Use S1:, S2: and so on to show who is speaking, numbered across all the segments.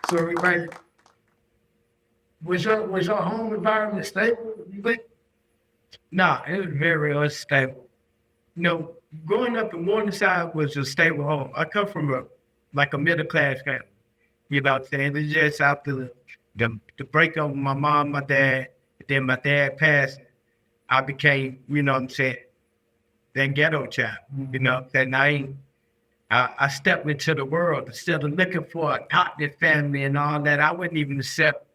S1: So, like, was your home environment stable?
S2: Nah, it was very unstable. You know, growing up in Morningside was a stable home. I come from a middle class family. You know what I'm saying? It's just after the breakup with my mom, my dad, then my dad passed, I became, you know what I'm saying, that ghetto child. You know, that I stepped into the world instead of looking for a adopted family and all that. I wouldn't even accept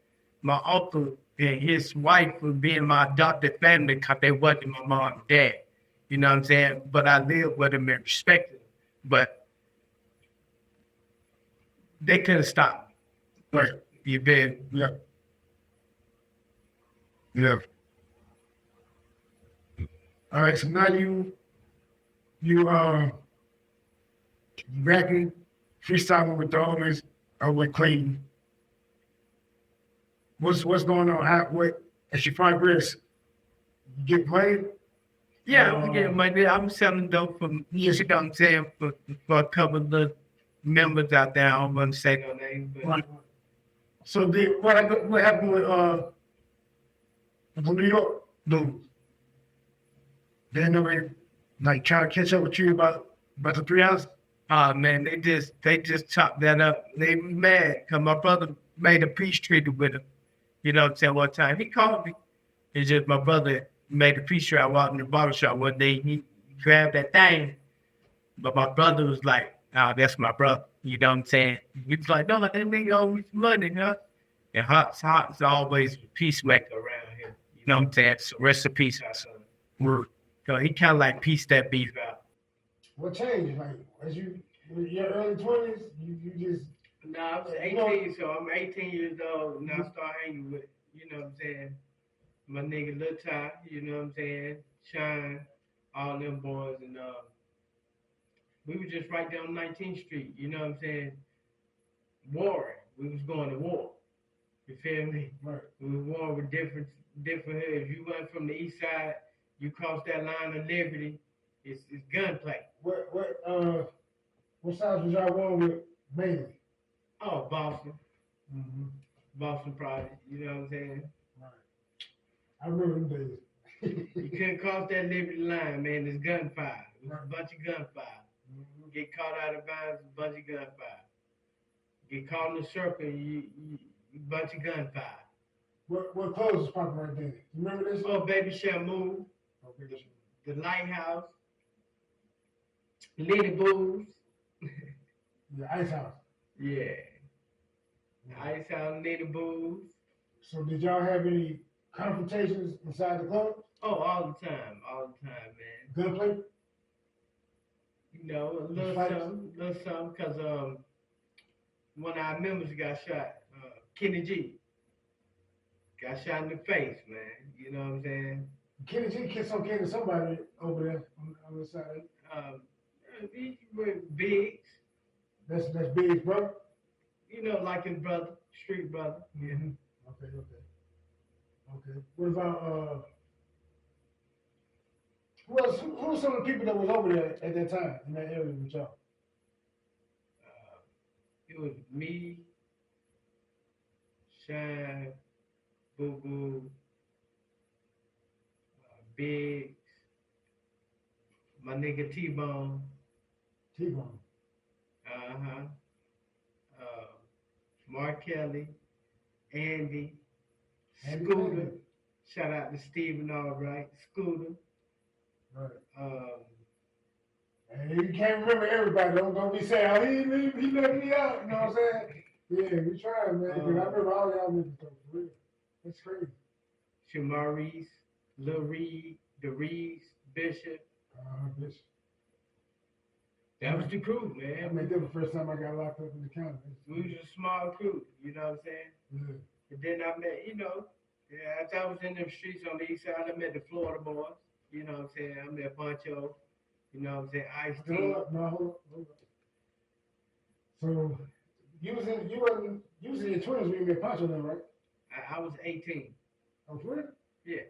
S2: my uncle and his wife for being my adopted family because they wasn't my mom and dad. You know what I'm saying? But I lived with them and respected them. But they couldn't stop me.
S1: Right.
S2: You been
S1: Yeah. Yeah. All right. So now you rapping, freestyling with the homies with Clayton. What's going on? What as your progress? You get played?
S2: Yeah, I'm getting money. I'm selling dope for years ago. I'm saying for a couple of the members out there. I don't want to say no names, but
S1: Right. So what happened with New York dudes? They never like trying to catch up with you about the 3 hours?
S2: man, they just chopped that up. They mad because my brother made a peace treaty with him. You know what I'm saying? One time he called me. It's just my brother made a peace treaty. I walked in the barber shop one day. He grabbed that thing, but my brother was like, "Oh, that's my brother." You know what I'm saying? He was like, "No, that nigga owe me some money, huh?" And Hot's always a peacemaker around here. You know what I'm saying? So rest in peace, our son. So he kind of like pieced that beef out.
S1: What changed? Like as you in your early 20s, you just
S2: Nah, I was 18, so I'm 18 years old, and I start hanging with, you know what I'm saying, my nigga Lil Ty, you know what I'm saying, Shine, all them boys, and we were just right down 19th Street, you know what I'm saying, warring. We was going to war. You feel me?
S1: right.
S2: We was warring with different hoods. You went from the east side, you crossed that line of liberty, it's gunplay.
S1: What sides was y'all going with mainly?
S2: Oh, Boston,
S1: Mm-hmm.
S2: Boston Project, you know what I'm saying?
S1: Right. I remember them days.
S2: You couldn't cross that liberty line, man. There's gunfire. It was a bunch of gunfire.
S1: Mm-hmm.
S2: Get caught out of bounds, a bunch of gunfire. Get caught in the circle, bunch of gunfire.
S1: What clothes was popping right then? You remember this?
S2: Oh, Baby Shamu,
S1: Oh, baby.
S2: the Lighthouse, Lady Booze.
S1: The Ice House.
S2: Yeah. Ice House, Lady Booze.
S1: So did y'all have any confrontations inside the club?
S2: Oh, all the time, man.
S1: Gunplay?
S2: You know, a little something, because one of our members got shot, Kenny G. Got shot in the face, man. You know what I'm saying?
S1: Kenny G kissed on Kenny somebody over there on the side.
S2: He was Biggs.
S1: That's Big's brother?
S2: You know, like his brother, street brother. Yeah.
S1: Okay. What about who were some of the people that was over there at that time in that area with y'all?
S2: It was me, Shine, Boo Boo, Biggs, my nigga T-Bone.
S1: T-Bone.
S2: Uh-huh. Mark Kelly, Andy, Scooter. Shout out to Steven Albright, Scooter.
S1: Right. And you can't remember everybody. Don't be saying, oh, he left me out. You know what I'm saying? Yeah, we tried, man. Because I remember all y'all niggas though, for real. That's crazy.
S2: Shamaris, Lil Reed, the Reeds, Bishop.
S1: Bishop.
S2: That was the crew, man.
S1: I mean, that was the first time I got locked up in the county.
S2: We was a small crew, you know what I'm saying?
S1: Yeah.
S2: But then I met, as I was in them streets on the east side, I met the Florida boys, you know what I'm saying? I met Poncho, you know what I'm saying? Ice-T.
S1: Hold up. So, you was in your 20s when you met Poncho then, right?
S2: I was 18.
S1: Oh, for real?
S2: Yeah.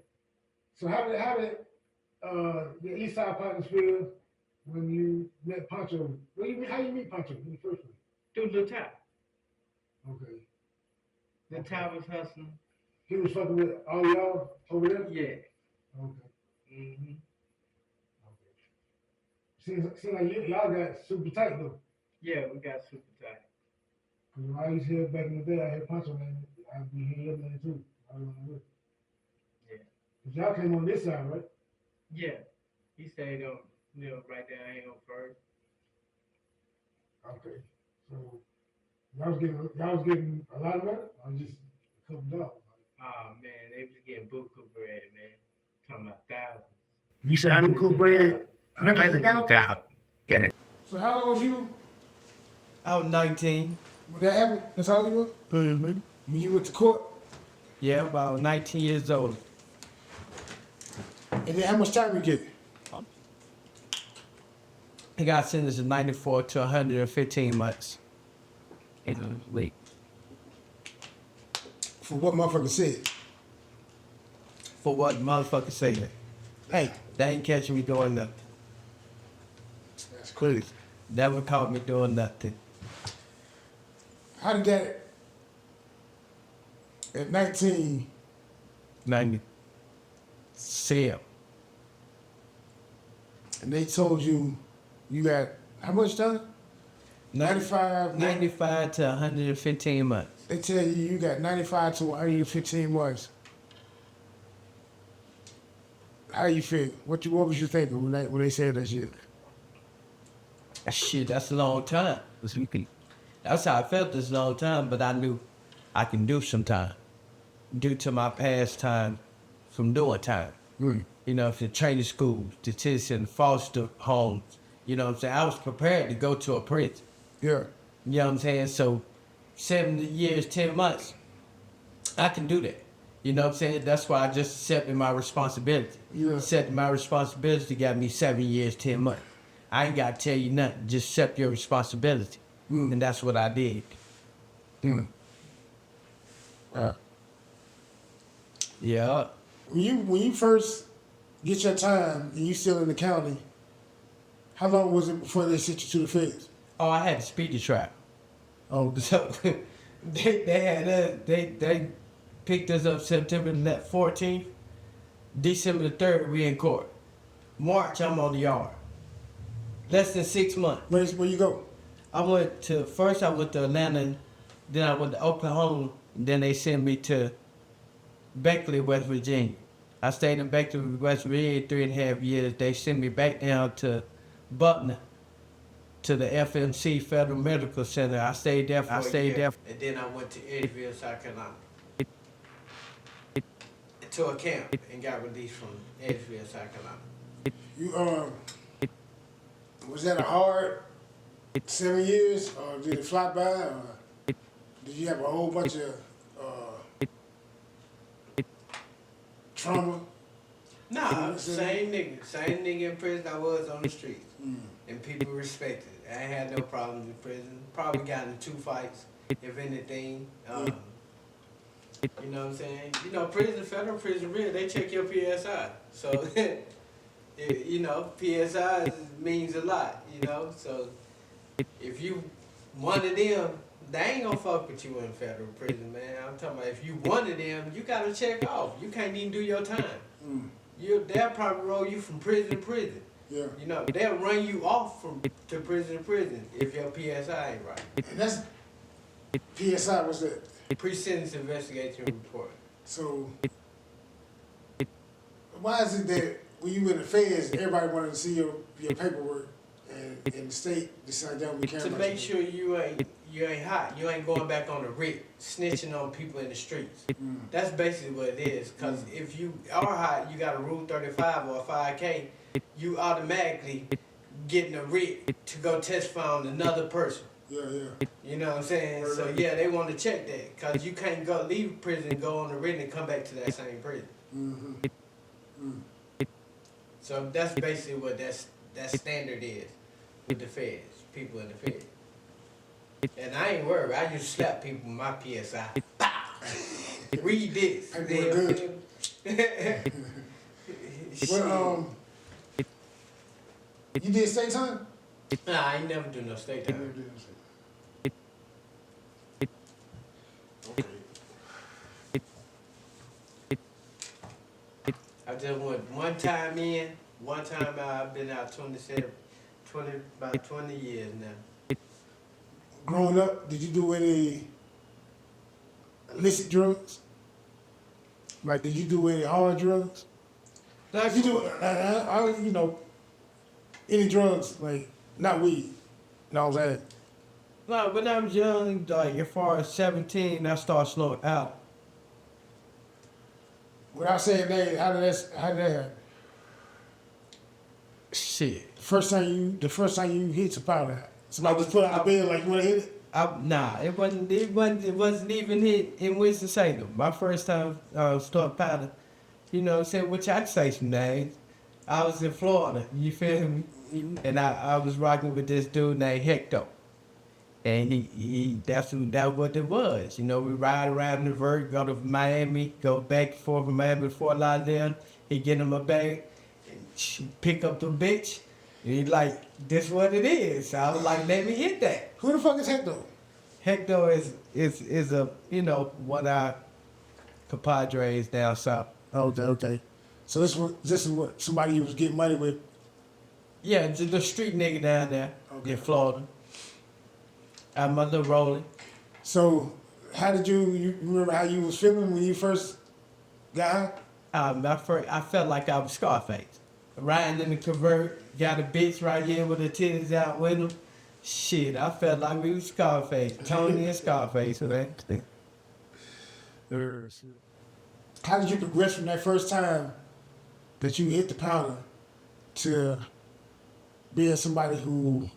S1: So how did the East Side partners feel when you met Pancho. How you meet Pancho in the first place?
S2: Through the top.
S1: Okay.
S2: The top was hustling.
S1: He was fucking with all y'all over there?
S2: Yeah.
S1: Okay.
S2: Mm-hmm.
S1: Okay. Seems like y'all got super tight though.
S2: Yeah, we got super tight.
S1: Cause when I used to hear back in the day, I heard Pancho name, I'd be hearing your name too. I don't know.
S2: Yeah.
S1: Cause y'all came on this side, right?
S2: Yeah. He stayed on, right down here on first.
S1: Okay. So y'all was getting a lot of money or just a couple dollars?
S2: Oh man, they was getting buku bread, man. Talking about thousands. You said buku bread? I got $1,000. Get it.
S1: So how old was you?
S2: I was 19.
S1: Was that ever? That's how old you were?
S2: Mm-hmm.
S1: When you went to court?
S2: Yeah, about 19 years old.
S1: And then how much time you get?
S2: He got sentenced to 94 to 115 months. Wait.
S1: For what motherfucker said?
S2: For what motherfucker said? Hey, they ain't catching me doing nothing.
S1: That's crazy.
S2: Never caught me doing nothing.
S1: How did that, at 19,
S2: 90. See him.
S1: and they told you you got how much time? 95?
S2: 95 to 115 months.
S1: They tell you got 95 to 115 months. How you feel? What was you thinking when they said that shit?
S2: Shit, that's a long time. That's how I felt this long time, but I knew I can do some time. Due to my past time from doing time. For training schools, detention, foster homes. You know what I'm saying? I was prepared to go to a prison.
S1: Yeah.
S2: You know what I'm saying? So 70 years, 10 months, I can do that. You know what I'm saying? That's why I just accepted my responsibility.
S1: Yeah.
S2: Accepting my responsibility got me 7 years, 10 months. I ain't got to tell you nothing. Just accept your responsibility. And that's what I did. Yeah.
S1: When you first get your time and you still in the county, how long was it before they sent you to the feds?
S2: Oh, I had a speedy trial.
S1: Oh,
S2: So they picked us up September 14th. December the 3rd, we in court. March, I'm on the yard. Less than 6 months.
S1: where you go?
S2: First I went to Atlanta, then I went to Oklahoma, then they sent me to Beckley, West Virginia. I stayed in Beckley, West Virginia 3.5 years. They sent me back down to Butner, to the FMC Federal Medical Center. I stayed there for a year. And then I went to Eddyville, South Carolina. To a camp and got released from Eddyville, South Carolina.
S1: You was that a hard 7 years, or did it fly by, or did you have a whole bunch of trauma?
S2: Nah, same nigga in prison I was on the streets. And people respected it. I ain't had no problems in prison. Probably got into 2 fights, if anything. You know what I'm saying? Prison, federal prison, real, they check your PSI. So, PSI means a lot, So, if you one of them, they ain't gonna fuck with you in federal prison, man. I'm talking about if you one of them, you gotta check off. You can't even do your time. They'll probably roll you from prison to prison.
S1: Yeah.
S2: They'll run you off to prison to prison if your PSI ain't right.
S1: And that's PSI was that.
S2: Pre-sentence investigation report.
S1: So, why is it that when you in the feds, everybody wanted to see your paperwork, and the state decided that we can't?
S2: To make sure you ain't hot, you ain't going back on the writ, snitching on people in the streets. That's basically what it is. Cause if you are hot, you got a Rule 35 or a 5K, you automatically getting a writ to go testify on another person.
S1: Yeah.
S2: You know what I'm saying? So yeah, they want to check that, cause you can't leave prison and go on the written and come back to that same prison. So that's basically what that standard is with the feds, people in the feds. And I ain't worried. I just slap people with my PSI. Read this.
S1: Good. Well, You did state time?
S3: Nah, I ain't never do no state
S1: You
S3: time.
S1: never did no state. Okay.
S3: I just went one time in, one time out. I've been out about 20 years now.
S1: Growing up, did you do any illicit drugs? Like, did you do any hard drugs?
S3: Like,
S1: You do, you know, any drugs, like, not weed. You know what I'm saying?
S2: No, when I was young, like as far as 17, I started slowing out.
S1: Without saying names, how did that happen?
S2: Shit.
S1: The first time you hit some powder, somebody just put out the bed like you want to hit it?
S2: It wasn't even hit in Winston-Salem. My first time starting powder, you know what I'm saying, which I'd say some names. I was in Florida, you feel me? And I was rocking with this dude named Hector. And that's what it was. You know, we ride around the vert, go to Miami, go back and forth from Miami to Fort Lauderdale. He get in my bag, pick up the bitch. And he like, this what it is. So I was like, let me hit that.
S1: Who the fuck is Hector?
S2: Hector is a, you know, one of our compadres down south.
S1: Okay. So this is what somebody you was getting money with.
S2: Yeah, just the street nigga down there in Florida. I'm mother rolling.
S1: So how did you remember how you was feeling when you first got high?
S2: I felt like I was Scarface. Riding in the convert, got a bitch right here with her titties out with him. Shit, I felt like we was Scarface. Tony and Scarface, man.
S1: How did you progress from that first time that you hit the powder to being somebody who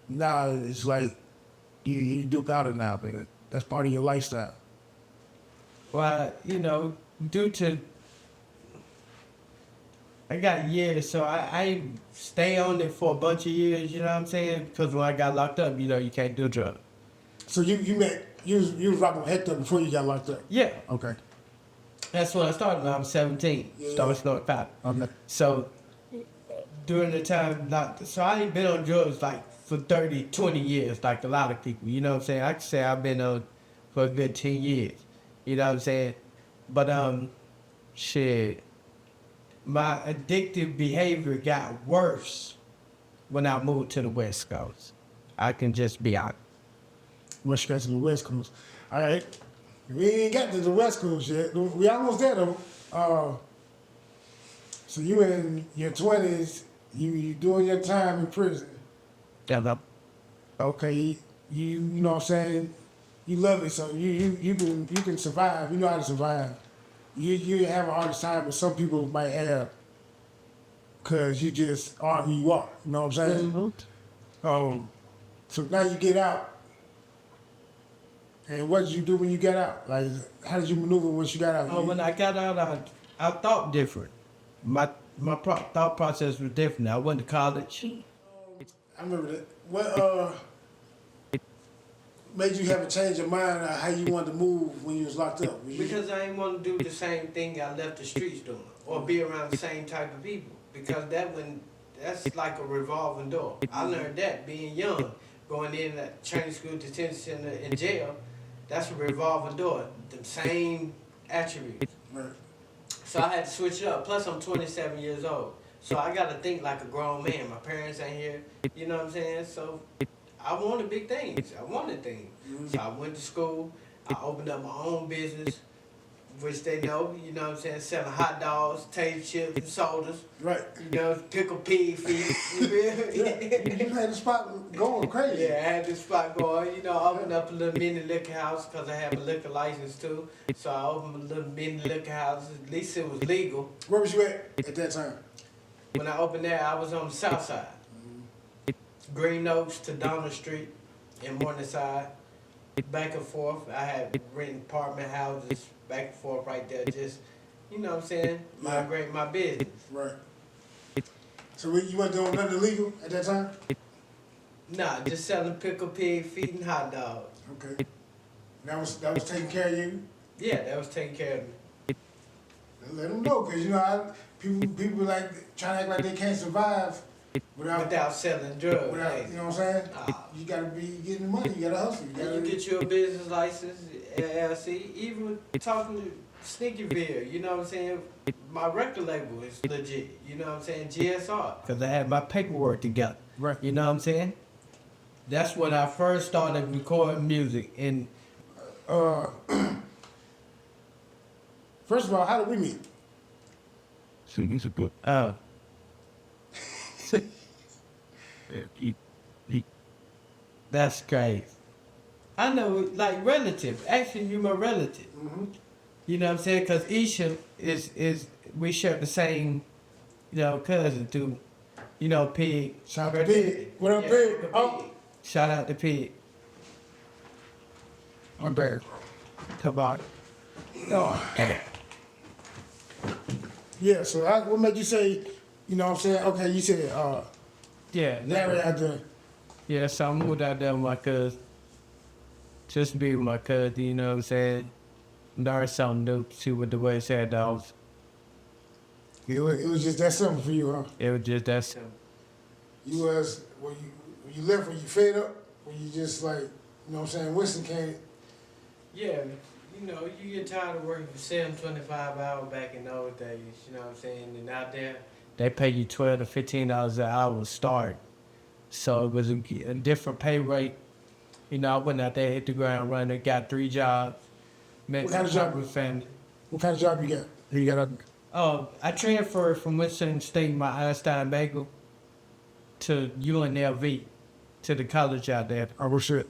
S1: now it's like you do powder now, baby. That's part of your lifestyle.
S2: Well, you know, due to I got years, so I stay on it for a bunch of years, you know what I'm saying? Because when I got locked up, you know, you can't do drugs.
S1: So you was rocking with Hector before you got locked up?
S2: Yeah.
S1: Okay.
S2: That's when I started when I was 17.
S1: Yeah.
S2: Started snorting powder.
S1: Okay.
S2: So during the time, so I ain't been on drugs like for 30, 20 years, like a lot of people. You know what I'm saying? I could say I've been on for a good 10 years. You know what I'm saying? But shit, my addictive behavior got worse when I moved to the West Coast. I can just be honest.
S1: West Coast and the West Coast. All right. We ain't got to the West Coast yet. We almost there though. So you in your 20s, you doing your time in prison.
S2: Yeah,
S1: Okay, you know what I'm saying? You love it, so you can survive. You know how to survive. You have a hard time, but some people might have, cause you just are who you are. You know what I'm saying? So now you get out. And what did you do when you got out? Like, how did you maneuver once you got out?
S2: when I got out, I thought different. My thought process was different. I went to college.
S1: I remember that. What made you have a change of mind on how you wanted to move when you was locked up?
S3: Because I ain't want to do the same thing I left the streets doing, or be around the same type of people. Because that's like a revolving door. I learned that being young, going in at training school, detention center, in jail. That's a revolving door. The same attributes.
S1: Right.
S3: So I had to switch it up. Plus, I'm 27 years old. So I got to think like a grown man. My parents ain't here. You know what I'm saying? So I wanted big things. I wanted things. So I went to school. I opened up my own business, which they know, you know what I'm saying, selling hot dogs, tater chips, and sodas.
S1: Right.
S3: You know, pickle pig feet. You feel me?
S1: You had the spot going crazy.
S3: Yeah, I had this spot going. You know, I opened up a little mini liquor house because I have a liquor license too. So I opened a little mini liquor house. At least it was legal.
S1: Where was you at that time?
S3: When I opened that, I was on the south side. Green Oaks to Donald Street in Morningside. Back and forth. I had rented apartment houses back and forth right there. Just, you know what I'm saying? Migrate my business.
S1: Right. So you weren't doing nothing illegal at that time?
S3: Nah, just selling pickle pig feet and hot dogs.
S1: Okay. That was taking care of you?
S3: Yeah, that was taking care of me.
S1: Let them know, because, you know, people like trying to act like they can't survive
S3: without selling drugs.
S1: without,
S3: Hey,
S1: you know what I'm saying?
S3: nah.
S1: You gotta be getting money. You gotta hustle. You
S3: And
S1: gotta
S3: you get you a business license, LLC, even talking to SneekyVill, you know what I'm saying? My record label is legit, you know what I'm saying? GSR.
S2: Because I had my paperwork together.
S1: Right.
S2: You know what I'm saying? That's when I first started recording music. And
S1: First of all, how did we meet?
S2: that's crazy. I know, like relative. Actually, you my relative. You know what I'm saying? Because Isha is we share the same, cousin too. Pig.
S1: Shout out to Pig. What up, Pig? Oh,
S2: Shout out to Pig.
S1: I'm bad.
S2: Come on.
S1: Oh. Yeah, so what made you say, you know what I'm saying? Okay, you said
S2: Yeah.
S1: Larry out there.
S2: Yeah, so I moved out there with my cousin. Just to be with my cousin, you know what I'm saying? Learn something new, see what the way said dogs.
S1: It was just that simple for you, huh?
S2: It was just that simple.
S1: You was, when you left, were you fed up? Were you just like, you know what I'm saying? Winston came.
S3: Yeah, you know, you get tired of working for 7.25 hours back in those days, you know what I'm saying? And out there,
S2: They pay you $12 to $15 an hour to start. So it was a different pay rate. I went out there, hit the ground running, got 3 jobs. Met
S1: What kind of job?
S2: with family.
S1: What kind of job you got? You got
S2: I transferred from Winston-Salem, my Einstein Bagel, to UNLV, to the college out there.
S1: oh shit.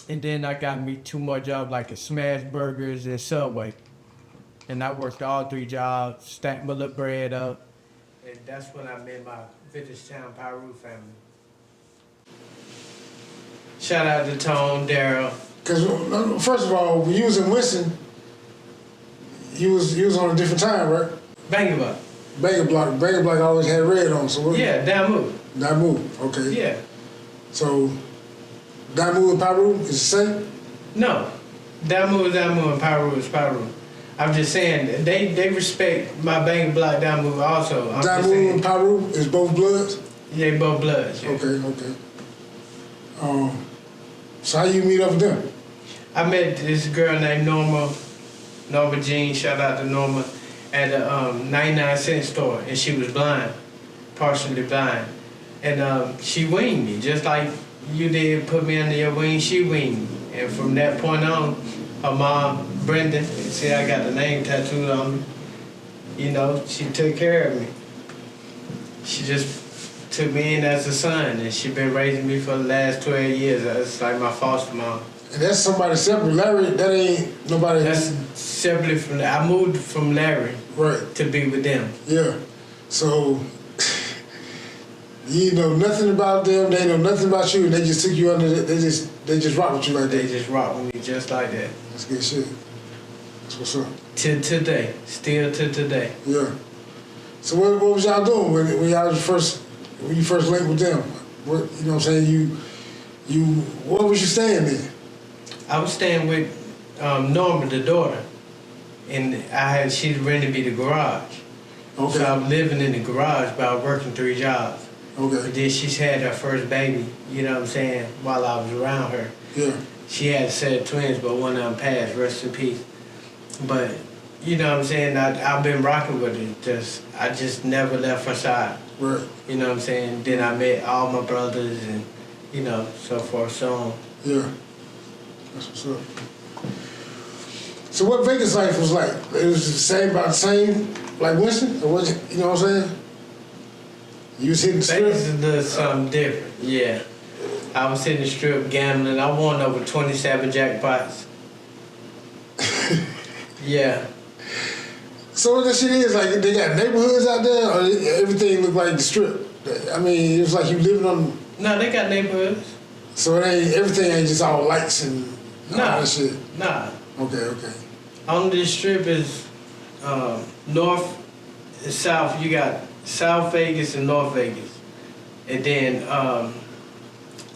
S2: And then I got me 2 more jobs like at Smash Burgers and Subway. And I worked all 3 jobs, stacked my little bread up.
S3: and that's when I met my Villastown Pyru family. Shout out to Tone, Daryl.
S1: Because first of all, when you was in Winston, you was on a different time, right?
S3: Bang about.
S1: Banger Block always had red on. So what?
S3: Yeah, Damu.
S1: Damu, okay.
S3: Yeah.
S1: So Damu and Pyru is the same.
S3: No, Damu is Damu and Pyru is Pyru. I'm just saying they respect my Bang Block Damu also. I'm just
S1: Damu
S3: saying,
S1: and Pyru is both bloods.
S3: they both bloods. Yeah.
S1: Okay. So how you meet up with them?
S3: I met this girl named Norma Jean, shout out to Norma, at a 99-cent store, and she was blind, partially blind. And she winged me, just like you did put me under your wing, she winged me. And from that point on, her mom, Brenda, see I got the name tattooed on me, she took care of me. She just took me in as a son, and she been raising me for the last 12 years. That's like my foster mom.
S1: And that's somebody separate. Larry, that ain't nobody.
S3: That's separately from that. I moved from Larry
S1: right
S3: to be with them.
S1: Yeah. So you know nothing about them. They know nothing about you, and they just took you under. They just rock with you like
S3: They
S1: that.
S3: just rock with me just like that.
S1: That's good shit. That's what's up.
S3: Till today, still to today.
S1: Yeah. So what was y'all doing when y'all was when you first linked with them? What you know what I'm saying? You what was you staying in?
S3: I was staying with Norma, the daughter, and she rented me the garage.
S1: Okay.
S3: So I was living in the garage, but I was working 3 jobs.
S1: Okay.
S3: And then she's had her first baby, you know what I'm saying, while I was around her.
S1: Yeah.
S3: She had a set of twins, but one of them passed, rest in peace. But, you know what I'm saying, I've been rocking with her. I just never left her side.
S1: Right.
S3: You know what I'm saying? Then I met all my brothers and, so forth, so on.
S1: Yeah. That's what's up. So what Vegas life was like? It was about the same like Winston? Or was it, you know what I'm saying? You was hitting the strip?
S3: Vegas is a little something different, yeah. I was hitting the strip gambling. I won over 27 jackpots. Yeah.
S1: So what that shit is, like they got neighborhoods out there or everything look like the strip? I mean, it was like you living on...
S3: No, they got neighborhoods.
S1: So everything ain't just all lights and all that shit?
S3: Nah.
S1: Okay.
S3: On the strip is north and south. You got South Vegas and North Vegas. And then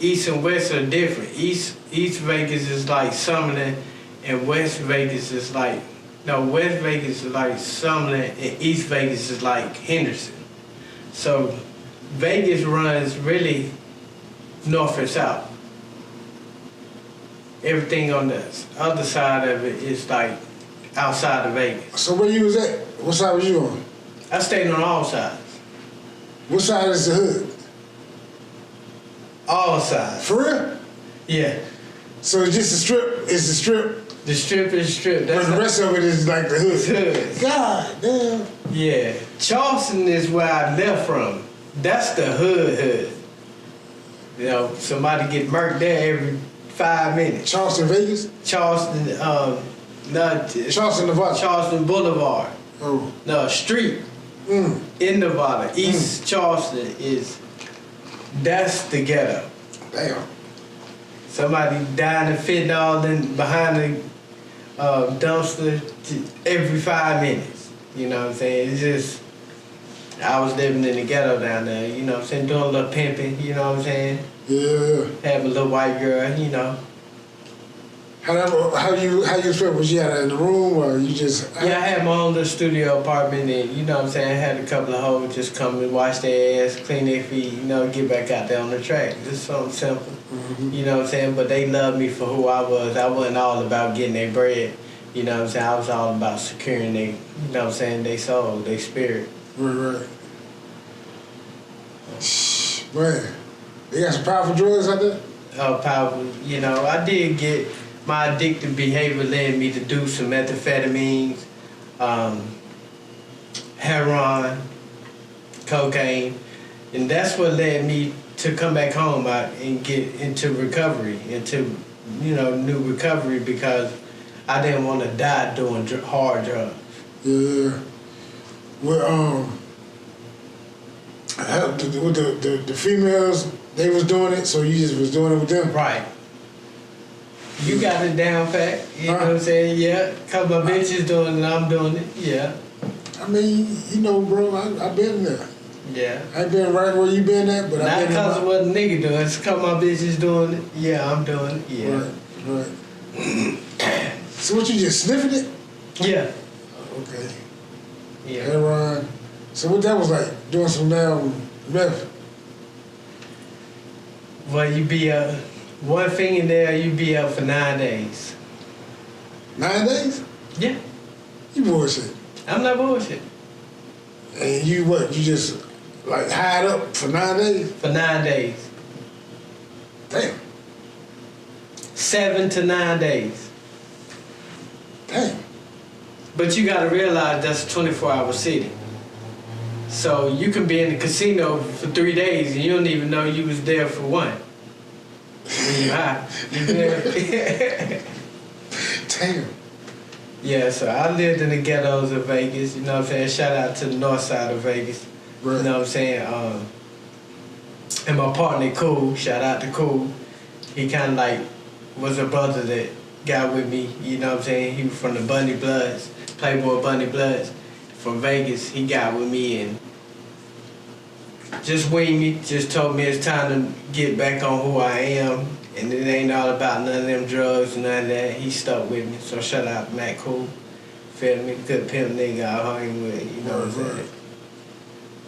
S3: east and west are different. East Vegas is like Summerlin and West Vegas is like... No, West Vegas is like Summerlin and East Vegas is like Henderson. So Vegas runs really north and south. Everything on the other side of it is like outside of Vegas.
S1: So where you was at? What side was you on?
S3: I stayed on all sides.
S1: What side is the hood?
S3: All sides.
S1: For real?
S3: Yeah.
S1: So it's just the strip? It's the strip?
S3: The strip is the strip.
S1: But the rest of it is like the hood?
S3: It's hood.
S1: God damn.
S3: Yeah. Charleston is where I left from. That's the hood. You know, somebody get murked there every 5 minutes.
S1: Charleston, Vegas?
S3: Charleston,
S1: Charleston, Nevada.
S3: Charleston Boulevard.
S1: Oh.
S3: No, street in Nevada. East Charleston that's the ghetto.
S1: Damn.
S3: Somebody dying of fentanyl behind the dumpster every 5 minutes. You know what I'm saying? It's just, I was living in the ghetto down there, you know what I'm saying? Doing a little pimping, you know what I'm saying?
S1: Yeah.
S3: Having a little white girl, you know.
S1: How you spent? Was you out in the room or you just?
S3: Yeah, I had my own little studio apartment and, you know what I'm saying, I had a couple of hoes just come and wash their ass, clean their feet, you know, get back out there on the track. Just something simple, you know what I'm saying? But they loved me for who I was. I wasn't all about getting their bread, you know what I'm saying? I was all about securing their, you know what I'm saying, their soul, their spirit.
S1: Right. Man, they got some powerful drugs out there?
S3: Powerful, you know, I did get, my addictive behavior led me to do some methamphetamines, heroin, cocaine, and that's what led me to come back home and get into recovery, new recovery, because I didn't want to die doing hard drugs.
S1: Yeah. Well, the females, they was doing it, so you just was doing it with them?
S3: Right. You got it down pat, you know what I'm saying? Yeah. Cause my bitch is doing it, I'm doing it, yeah.
S1: I mean, you know, bro, I've been there.
S3: Yeah.
S1: I ain't been right where you been at, but
S3: Not
S1: I've been
S3: cause of what a nigga doing, it's cause my bitch is doing it. Yeah, I'm doing it, yeah.
S1: Right. So what, you just sniffing it?
S3: Yeah.
S1: Okay.
S3: Yeah.
S1: Heroin. So what that was like, doing some damn meth?
S3: Well, you be one fingernail, you be up for 9 days.
S1: 9 days?
S3: Yeah.
S1: You bullshit.
S3: I'm not bullshit.
S1: And you what, you just like hide up for 9 days?
S3: For 9 days.
S1: Damn.
S3: 7 to 9 days.
S1: Damn.
S3: But you gotta realize that's a 24-hour city. So you can be in the casino for 3 days and you don't even know you was there for one. When you high. You there?
S1: Damn.
S3: Yeah, so I lived in the ghettos of Vegas, you know what I'm saying? Shout out to the north side of Vegas.
S1: Right.
S3: You know what I'm saying? And my partner Cool, shout out to Cool. He kinda like was a brother that got with me, you know what I'm saying? He was from the Bunny Bloods, Playboy Bunny Bloods. From Vegas, he got with me and just winged me, just told me it's time to get back on who I am, and it ain't all about none of them drugs and none of that. He stuck with me, so shout out to Matt Cool. Feel me? Good pimp nigga I hang with, you know what I'm saying?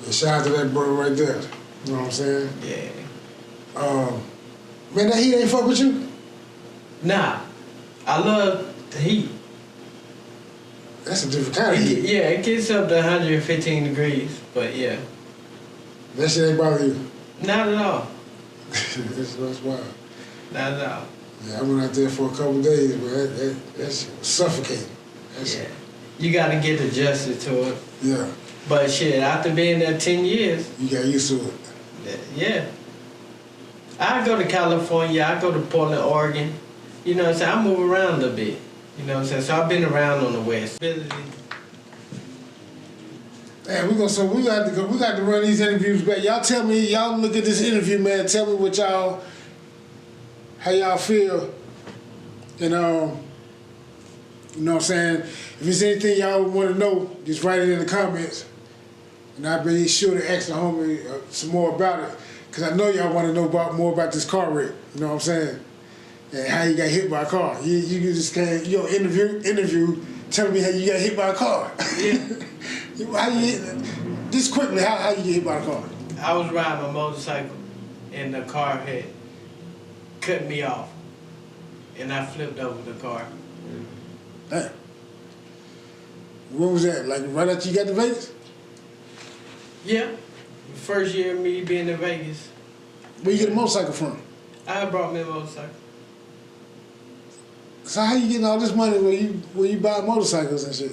S1: And shout out to that brother right there, you know what I'm saying?
S3: Yeah.
S1: Man, that heat ain't fuck with you?
S3: Nah, I love the heat.
S1: That's a different kind of heat.
S3: Yeah, it gets up to 115 degrees, but yeah.
S1: That shit ain't bother you?
S3: Not at all.
S1: That's wild.
S3: Not at all.
S1: Yeah, I went out there for a couple of days, but that shit was suffocating.
S3: Yeah. You gotta get adjusted to it.
S1: Yeah.
S3: But shit, after being there 10 years,
S1: You got used to it.
S3: yeah. I go to California, I go to Portland, Oregon. You know what I'm saying? I move around a little bit. You know what I'm saying? So I've been around on the West.
S1: Man, we got to run these interviews back. Y'all tell me, y'all look at this interview, man. Tell me how y'all feel. And you know what I'm saying? If there's anything y'all want to know, just write it in the comments. And I'll be sure to ask the homie some more about it. Cause I know y'all want to know more about this car wreck. You know what I'm saying? And how you got hit by a car. You just can't, interview telling me how you got hit by a car.
S3: Yeah.
S1: How you hit, just quickly, how you get hit by a car?
S3: I was riding my motorcycle, and the car had cut me off, and I flipped over the car.
S1: Damn. When was that? Like right after you got to Vegas?
S3: Yeah, first year of me being in Vegas,
S1: Where you get a motorcycle from?
S3: I brought me a motorcycle.
S1: So how you getting all this money when you buy motorcycles and shit?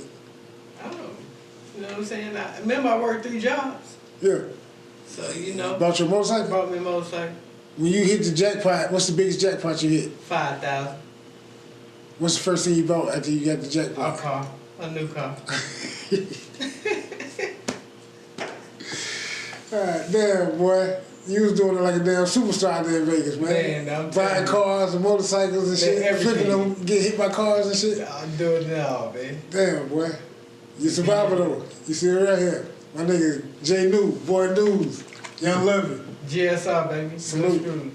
S3: I don't know. You know what I'm saying? Remember I worked 3 jobs.
S1: Yeah.
S3: So, you know.
S1: Bought your
S3: I
S1: motorcycle?
S3: brought me a motorcycle.
S1: When you hit the jackpot, what's the biggest jackpot you hit?
S3: 5,000.
S1: What's the first thing you bought after you got the
S3: A
S1: jackpot?
S3: car. A new car.
S1: God damn, boy. You was doing it like a damn superstar out there in Vegas, man.
S3: Man, I'm
S1: buying
S3: telling you.
S1: cars and motorcycles and shit,
S3: Everything.
S1: flipping them, get hit by cars and shit.
S3: I'm doing it all, man.
S1: Damn, boy. You survivor though. You see it right here. My nigga J New, Boy News, Young Luvie.
S3: GSR, baby.
S1: Salute.
S3: Good screws.